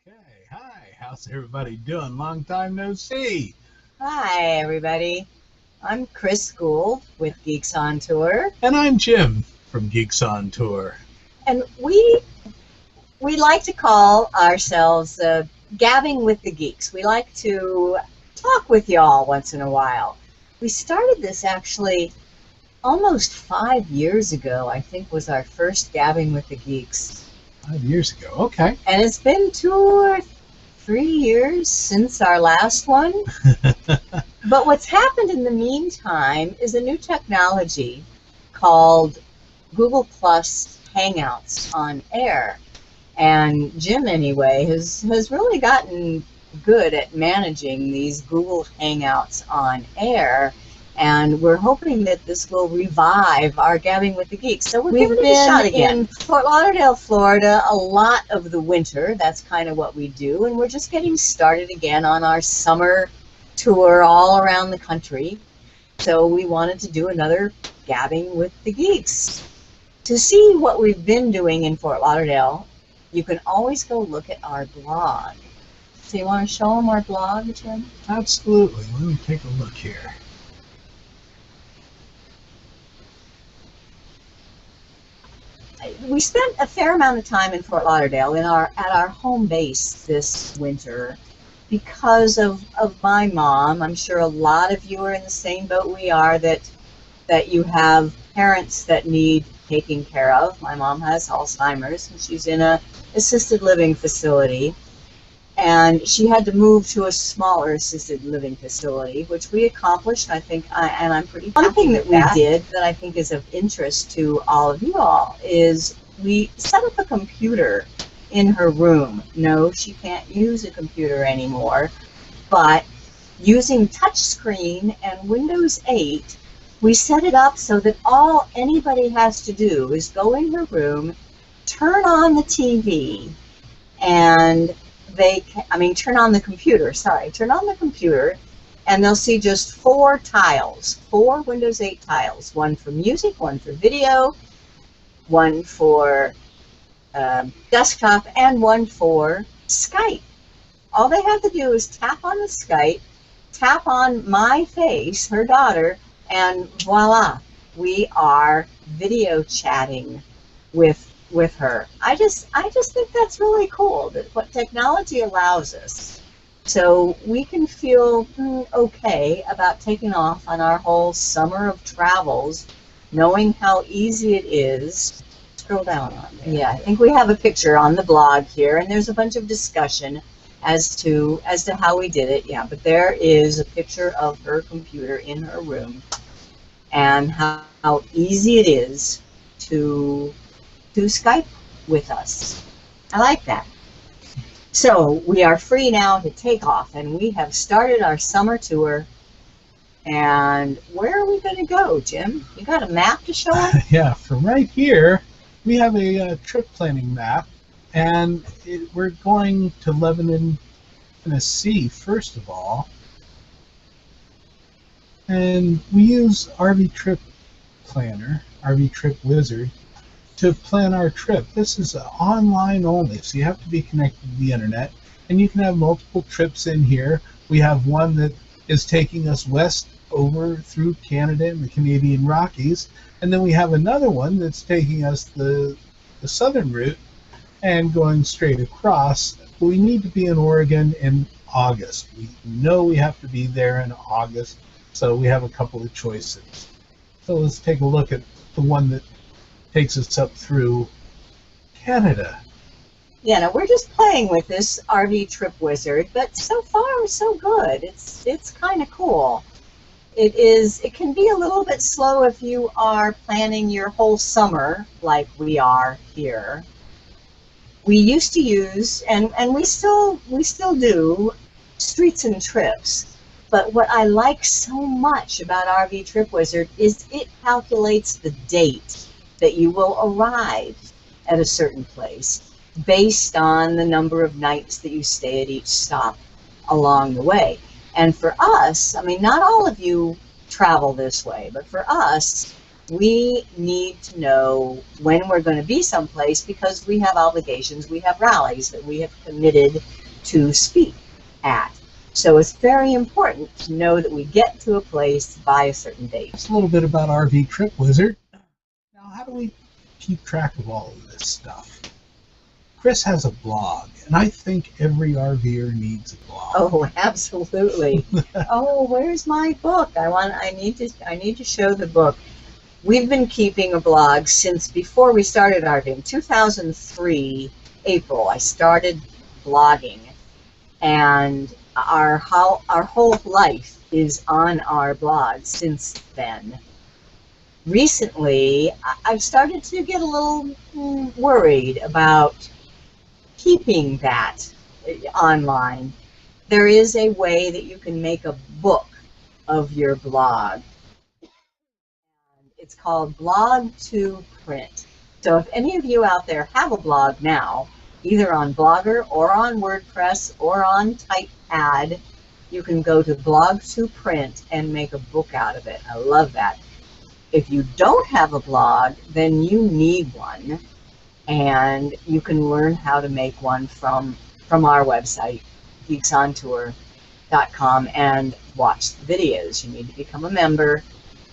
Okay, hi, how's everybody doing? Long time no see. Hi, everybody. I'm Chris Gould with Geeks on Tour, And I'm Jim from Geeks on Tour. and we like to call ourselves Gabbing with the Geeks. We like to talk with y'all once in a while. We started this actually almost 5 years ago, I think was our first Gabbing with the Geeks. 5 years ago, okay. And it's been 2 or 3 years since our last one. But what's happened in the meantime is a new technology called Google Plus Hangouts on Air. And Jim, anyway, has really gotten good at managing these Google Hangouts on Air. And we're hoping that this will revive our Gabbing with the Geeks. So we've been in Fort Lauderdale, Florida, a lot of the winter. That's kind of what we do. And we're just getting started again on our summer tour all around the country. So we wanted to do another Gabbing with the Geeks. To see what we've been doing in Fort Lauderdale, you can always go look at our blog. So you want to show them our blog, Jim? Absolutely. Let me take a look here. We spent a fair amount of time in Fort Lauderdale at our home base this winter because of my mom. I'm sure a lot of you are in the same boat we are, that you have parents that need taking care of. My mom has Alzheimer's, and she's in a assisted living facility. And she had to move to a smaller assisted living facility, which we accomplished, I think, and I'm pretty happy. One thing that we did that I think is of interest to all of you all is we set up a computer in her room. No, she can't use a computer anymore, but using touchscreen and Windows 8, we set it up so that all anybody has to do is go in her room, turn on the TV, and turn on the computer, and they'll see just four Windows 8 tiles, one for music, one for video, one for desktop, and one for Skype. All they have to do is tap on the Skype, tap on my face, her daughter, and voila, we are video chatting with her. I just think that's really cool, that what technology allows us. So we can feel okay about taking off on our whole summer of travels, knowing how easy it is. Scroll down on there. Yeah, I think we have a picture on the blog here, and there's a bunch of discussion as to how we did it. Yeah, but there is a picture of her computer in her room, and how easy it is to Skype with us. I like that. So we are free now to take off, and we have started our summer tour. And where are we going to go, Jim? You got a map to show us? Yeah, from right here, we have a trip planning map, and we're going to Lebanon, Tennessee, first of all. And we use RV Trip Planner, RV Trip Wizard, to plan our trip. This is online only, so you have to be connected to the internet, and you can have multiple trips in here. We have one that is taking us west over through Canada and the Canadian Rockies, and then we have another one that's taking us the southern route and going straight across. We need to be in Oregon in August. We know we have to be there in August, so we have a couple of choices. So let's take a look at the one that takes us up through Canada. Yeah, no, we're just playing with this RV Trip Wizard, but so far so good. It's kind of cool. It can be a little bit slow if you are planning your whole summer like we are here. We used to use, and we still do, Streets and Trips. But what I like so much about RV Trip Wizard is it calculates the date that you will arrive at a certain place based on the number of nights that you stay at each stop along the way. And for us, I mean, not all of you travel this way, but for us, We need to know when we're going to be someplace because we have obligations, we have rallies that we have committed to speak at. So it's very important to know that we get to a place by a certain date. Just a little bit about RV Trip Wizard. Now, how do we keep track of all of this stuff? Chris has a blog, and I think every RVer needs a blog. Oh, absolutely. Oh, where's my book? I need to show the book. We've been keeping a blog since before we started RVing. 2003, April, I started blogging, and our whole life is on our blog since then. Recently, I've started to get a little worried about keeping that online. There is a way that you can make a book of your blog. It's called Blog to Print. So if any of you out there have a blog now, either on Blogger or on WordPress or on TypePad, you can go to Blog to Print and make a book out of it. I love that. If you don't have a blog, then you need one, and you can learn how to make one from our website, geeksontour.com, and watch the videos. You need to become a member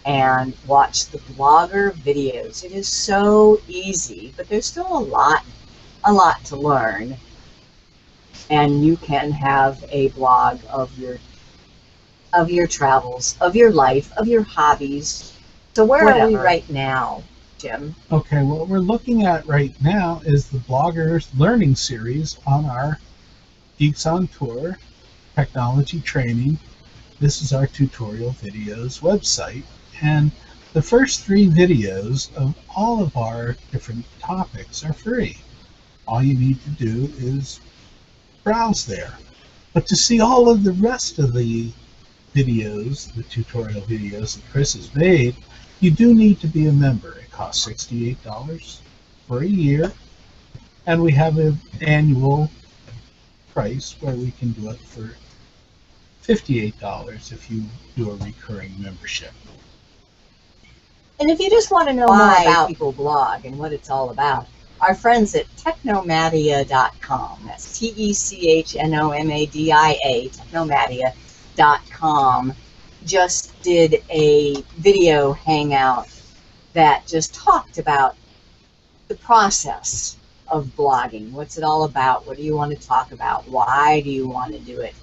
and watch the blogger videos. It is so easy, but there's still a lot to learn. And you can have a blog of your travels, of your life, of your hobbies. So where are we right now, Jim? Okay, what we're looking at right now is the Bloggers Learning Series on our Geeks on Tour technology training. This is our tutorial videos website, and the first 3 videos of all of our different topics are free. All you need to do is browse there. But to see all of the rest of the videos, the tutorial videos that Chris has made, you do need to be a member. It costs $68 for a year, and we have an annual price where we can do it for $58 if you do a recurring membership. And if you just want to know more about people blog and what it's all about, our friends at Technomatia.com, that's Technomadia, Technomatia.com, just did a video hangout that just talked about the process of blogging. What's it all about? What do you want to talk about? Why do you want to do it?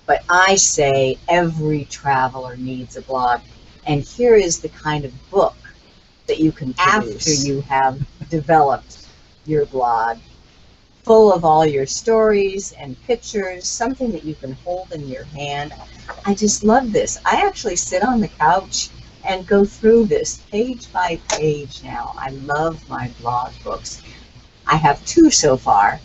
But I say every traveler needs a blog, and here is the kind of book that you can produce after you have developed your blog, full of all your stories and pictures, something that you can hold in your hand. I just love this. I actually sit on the couch and go through this page by page now. I love my blog books. I have 2 so far,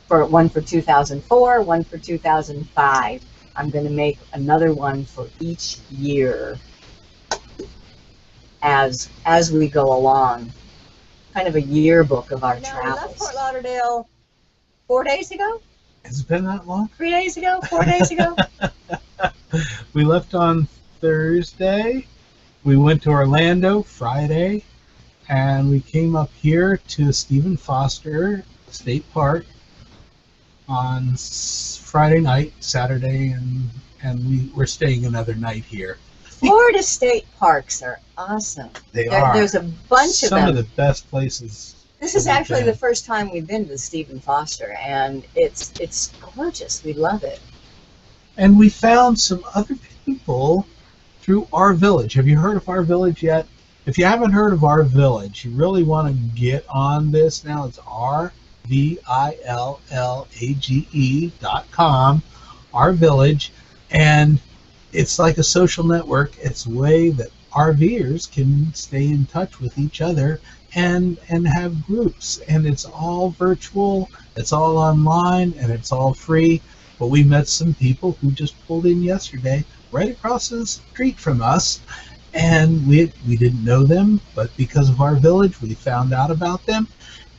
one for 2004, one for 2005. I'm going to make another one for each year as we go along. Kind of a yearbook of our travels. We left Fort Lauderdale 4 days ago? Has it been that long? 3 days ago? 4 days ago? We left on Thursday. We went to Orlando Friday, and we came up here to StephenFoster State Park on Friday night, Saturday, and we're staying another night here. Florida state parks are awesome. They are. There's a bunch of them. Some of the best places. This is actually the first time we've been to StephenFoster, and it's gorgeous. We love it. And we found some other people through Our Village. Have you heard of Our Village yet? If you haven't heard of Our Village, you really want to get on this now. It's RVILLAGE.com, Our Village, and it's like a social network. It's a way that RVers can stay in touch with each other and have groups. And it's all virtual, it's all online, and it's all free. But we met some people who just pulled in yesterday right across the street from us, and we didn't know them, but because of Our Village, we found out about them.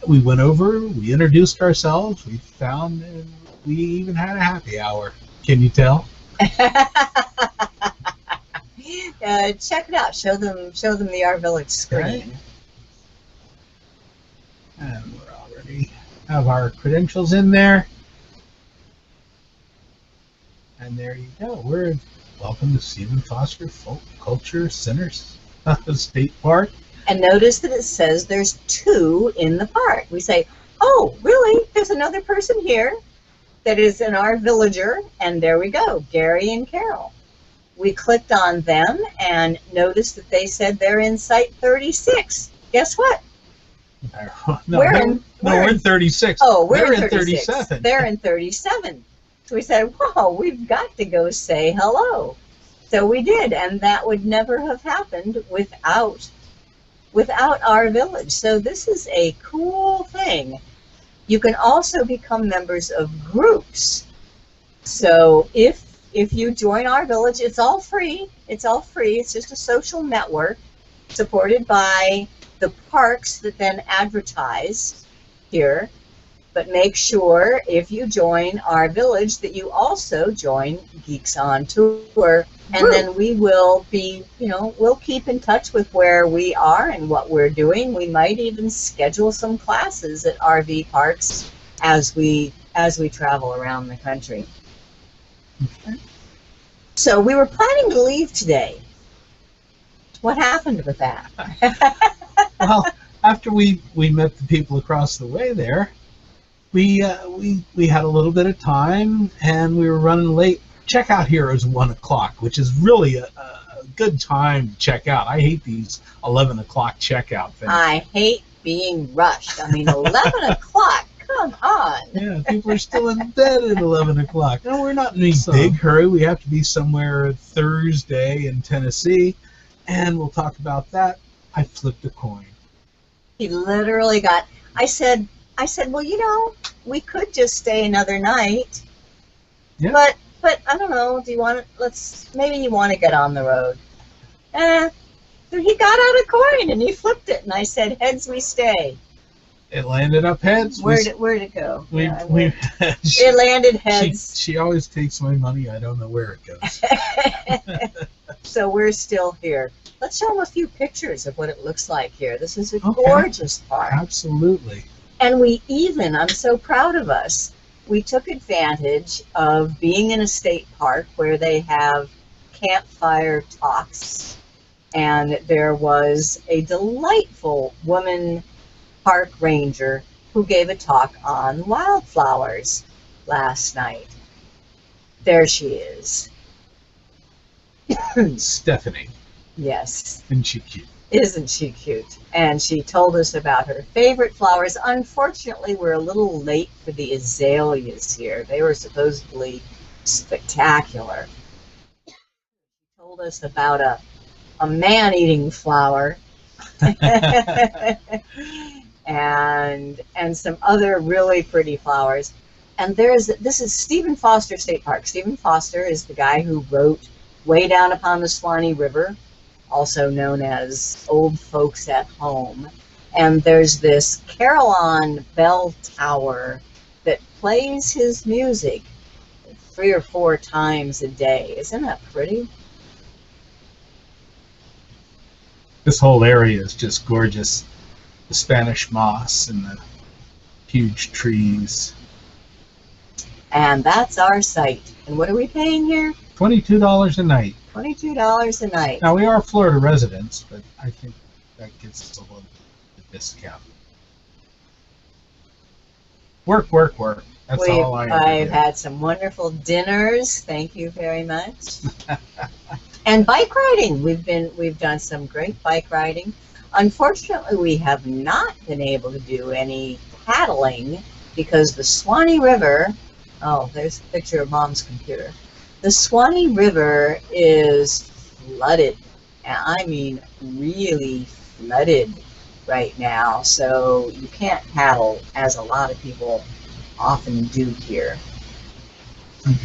We went over, we introduced ourselves, we even had a happy hour. Can you tell? Check it out. Show them the Our Village screen. Okay. And we're already have our credentials in there. And there you go. We're welcome to StephenFoster Folk Culture Center State Park. And notice that it says there's 2 in the park. We say, oh, really? There's another person here that is an Our Villager. And there we go, Gary and Carol. We clicked on them and noticed that they said they're in Site 36. Guess what? No, we're in 36. Oh, we're in 37. They're in 37. So we said, whoa, we've got to go say hello. So we did, and that would never have happened without Our Village. So this is a cool thing. You can also become members of groups. So if you join Our Village, it's all free. It's all free. It's just a social network supported by the parks that then advertise here. But make sure if you join Our Village that you also join Geeks on Tour, and then we will be, we'll keep in touch with where we are and what we're doing. We might even schedule some classes at RV parks as we travel around the country. Okay. So we were planning to leave today. What happened with that? Well, after we met the people across the way there, we had a little bit of time, and we were running late. Checkout here is 1 o'clock, which is really a good time to check out. I hate these 11 o'clock checkout things. I hate being rushed. I mean, 11 o'clock. Come on. Yeah, people are still in bed at 11 o'clock. No, we're not in any big hurry. We have to be somewhere Thursday in Tennessee, and we'll talk about that. I flipped a coin. He literally got. I said, well, we could just stay another night. Yeah. But I don't know. Do you want to? Maybe you want to get on the road. So he got out a coin and he flipped it, and I said, heads we stay. It landed up heads. Where'd it go? It landed heads. She always takes my money. I don't know where it goes. So we're still here. Let's show them a few pictures of what it looks like here. This is a gorgeous park. Absolutely. And I'm so proud of us, we took advantage of being in a state park where they have campfire talks. And there was a delightful woman park ranger who gave a talk on wildflowers last night. There she is. Stephanie. Yes. Isn't she cute? Isn't she cute? And she told us about her favorite flowers. Unfortunately, we're a little late for the azaleas here. They were supposedly spectacular. She told us about a man-eating flower and some other really pretty flowers. And this is StephenFoster State Park. StephenFoster is the guy who wrote Way Down Upon the Swanee River, also known as Old Folks at Home. And there's this carillon bell tower that plays his music 3 or 4 times a day. Isn't that pretty? This whole area is just gorgeous. The Spanish moss and the huge trees. And that's our site. And what are we paying here? $22 a night. $22 a night. Now, we are Florida residents, but I think that gets us a little bit of discount. Work. That's all I ever I've do. had some wonderful dinners. Thank you very much. And bike riding. We've done some great bike riding. Unfortunately, we have not been able to do any paddling because the Swanee River, there's a picture of Mom's computer. The Swanee River is flooded, and I mean really flooded right now, so you can't paddle as a lot of people often do here.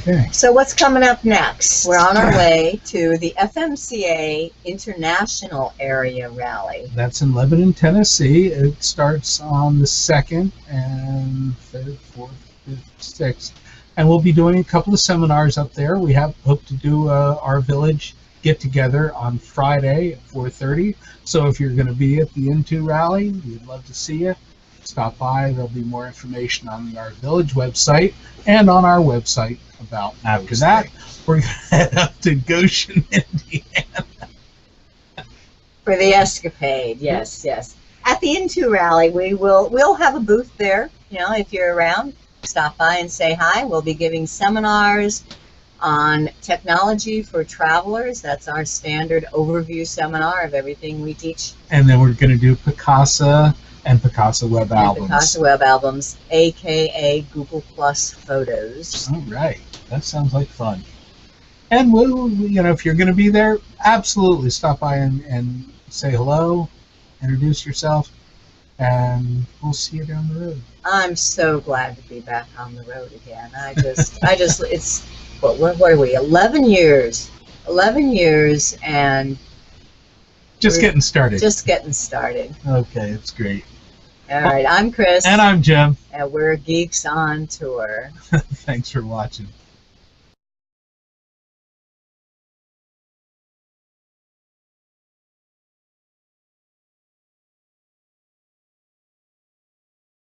Okay. So what's coming up next? We're on our way to the FMCA International Area Rally. That's in Lebanon, Tennessee. It starts on the 2nd and 3rd, 4th, 5th, 6th. And we'll be doing a couple of seminars up there. We hope to do Our Village get together on Friday at 4:30. So if you're going to be at the Into rally, we'd love to see you. Stop by. There'll be more information on our village website and on our website about. After that, we're going to head up to Goshen, Indiana. For the escapade, yes, yes. At the Into rally, we'll have a booth there. You know, if you're around, stop by and say hi. We'll be giving seminars on technology for travelers. That's our standard overview seminar of everything we teach. And then we're going to do Picasa and Picasa Web Albums. Picasa Web Albums, aka Google Plus Photos. All right, that sounds like fun. And we'll, you know, if you're going to be there, absolutely stop by and say hello, introduce yourself, and we'll see you down the road. I'm so glad to be back on the road again. It's what are we? 11 years. 11 years, and just getting started. Just getting started. Okay, it's great. All right, I'm Chris. And I'm Jim. And we're Geeks on Tour. Thanks for watching.